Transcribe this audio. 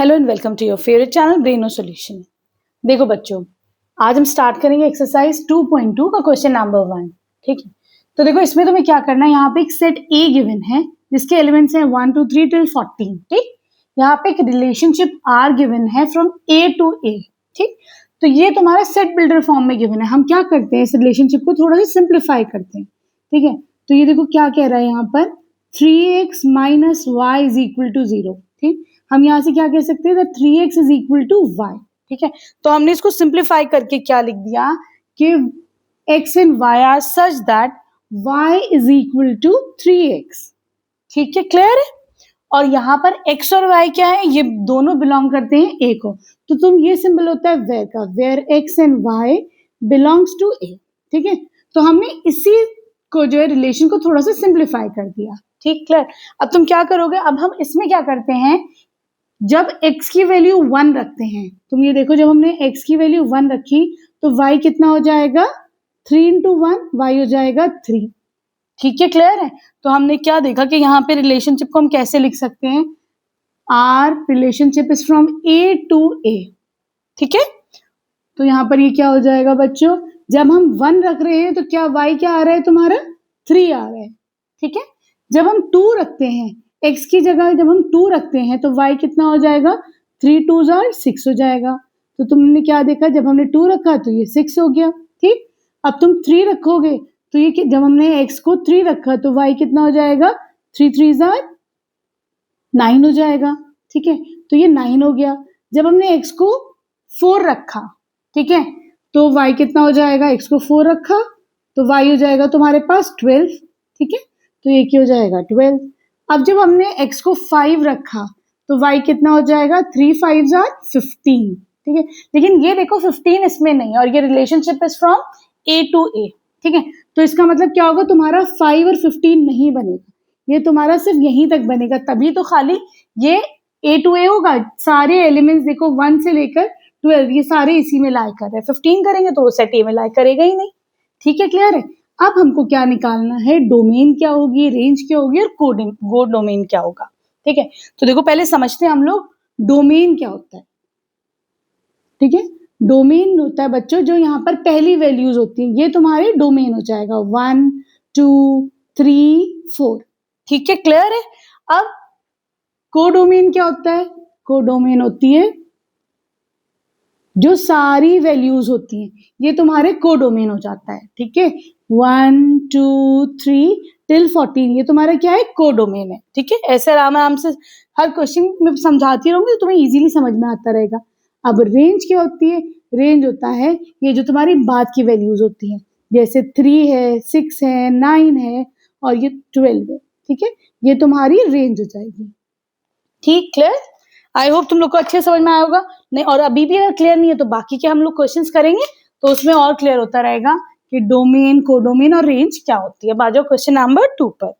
Hello and welcome to your favourite channel Braino solution. देखो बच्चों, आज हम स्टार्ट करेंगे एक्सरसाइज 2.2 का क्वेश्चन नंबर 1। ठीक है, तो देखो इसमें तुम्हें क्या करना है, यहाँ पे एक सेट ए गिवन है जिसके एलिमेंट्स हैं 1 2 3 टिल 14। ठीक, यहाँ पे एक रिलेशनशिप आर गिवन है फ्रॉम ए टू ए। ठीक, तो ये तुम्हारा सेट बिल्डर फॉर्म में गिवन है। हम क्या करते हैं, इस रिलेशनशिप को थोड़ा सा सिंप्लीफाई करते हैं। ठीक है, तो ये देखो क्या कह रहा है यहाँ पर, 3x minus y is equal to 0। ठीक, हम यहाँ से क्या कह सकते हैं, 3x is equal to y। ठीक है, तो हमने इसको सिंप्लीफाई करके क्या लिख दिया कि x and y are such that y is equal to 3x। ठीक है, क्लियर है। और यहाँ पर x और y क्या है, ये दोनों बिलोंग करते हैं a को, तो तुम ये सिंबल होता है वेयर का, where x and y belongs to a। ठीक है, तो हमने इसी को जो है रिलेशन को थोड़ा सा सिंप्लीफाई कर दिया। ठीक, क्लियर। अब तुम क्या करोगे, अब हम इसमें क्या करते हैं, जब x की वैल्यू 1 रखते हैं, तुम ये देखो जब हमने x की वैल्यू 1 रखी तो y कितना हो जाएगा, 3 इंटू 1 y हो जाएगा 3। ठीक है, क्लियर है। तो हमने क्या देखा कि यहाँ पे रिलेशनशिप को हम कैसे लिख सकते हैं, R relationship is from A to A. ठीक है, तो यहाँ पर ये क्या हो जाएगा बच्चों, जब हम 1 रख रहे हैं तो क्या y क्या आ रहा है तुम्हारा, 3 आ रहा है। ठीक है, जब हम 2 रखते हैं x की जगह, जब हम 2 रखते हैं तो y कितना हो जाएगा, 3 2 6 हो जाएगा। तो तुमने क्या देखा, जब हमने 2 रखा तो ये 6 हो गया। ठीक, अब तुम 3 रखोगे तो ये जब हमने x को 3 रखा तो y कितना हो जाएगा, 3 3 9 हो जाएगा। ठीक है, तो ये 9 हो गया। जब हमने x को 4 रखा, ठीक है, तो y कितना हो जाएगा, x को 4 रखा तो y हो जाएगा तुम्हारे पास 12। ठीक है, तो ये क्या हो जाएगा 12। अब जब हमने x को 5 रखा तो y कितना हो जाएगा, 3 5 15। ठीक है, लेकिन ये देखो 15 इसमें नहीं है और ये relationship is from a to a। ठीक है, तो इसका मतलब क्या होगा, तुम्हारा 5 और 15 नहीं बनेगा, ये तुम्हारा सिर्फ यहीं तक बनेगा, तभी तो खाली ये a टू a होगा। सारे एलिमेंट्स देखो 1 से लेकर 12 ये सारे इसी में लाई कर रहे हैं, 15 करेंगे तो वो सेट ए में लाई करेगा ही नहीं। ठीक है, क्लियर है। अब हमको क्या निकालना है, डोमेन क्या होगी, रेंज क्या होगी और कोड डोमेन क्या होगा। ठीक है, तो देखो पहले समझते हैं हम लोग डोमेन क्या होता है। ठीक है, डोमेन होता है बच्चों जो यहाँ पर पहली वैल्यूज होती हैं, ये तुम्हारे डोमेन हो जाएगा 1 2 3 4। ठीक है, क्लियर है। अब कोडोमेन क्या होता है, कोडोमेन होती है जो सारी वैल्यूज होती हैं, ये तुम्हारे कोडोमेन हो जाता है। ठीक है, 1 2 3 टिल 14 ये तुम्हारा क्या है, कोडोमेन है। ठीक है, ऐसे आराम से हर क्वेश्चन में समझाती रहूंगी तो तुम्हें इजीली समझ में आता रहेगा। अब रेंज क्या होती है, रेंज होता है ये जो तुम्हारी बाद की वैल्यूज होती हैं, जैसे 3 है 6 है 9 है और ये 12 है। ठीक है, ये तुम्हारी रेंज हो जाएगी। ठीक, क्लियर। आई होप तुम लोग को अच्छे समझ में आया होगा। नहीं, और अभी भी अगर क्लियर नहीं है तो बाकी के हम लोग क्वेश्चंस करेंगे तो उसमें और क्लियर होता रहेगा कि डोमेन, कोडोमेन और रेंज क्या होती है। आ जाओ क्वेश्चन नंबर 2 पर।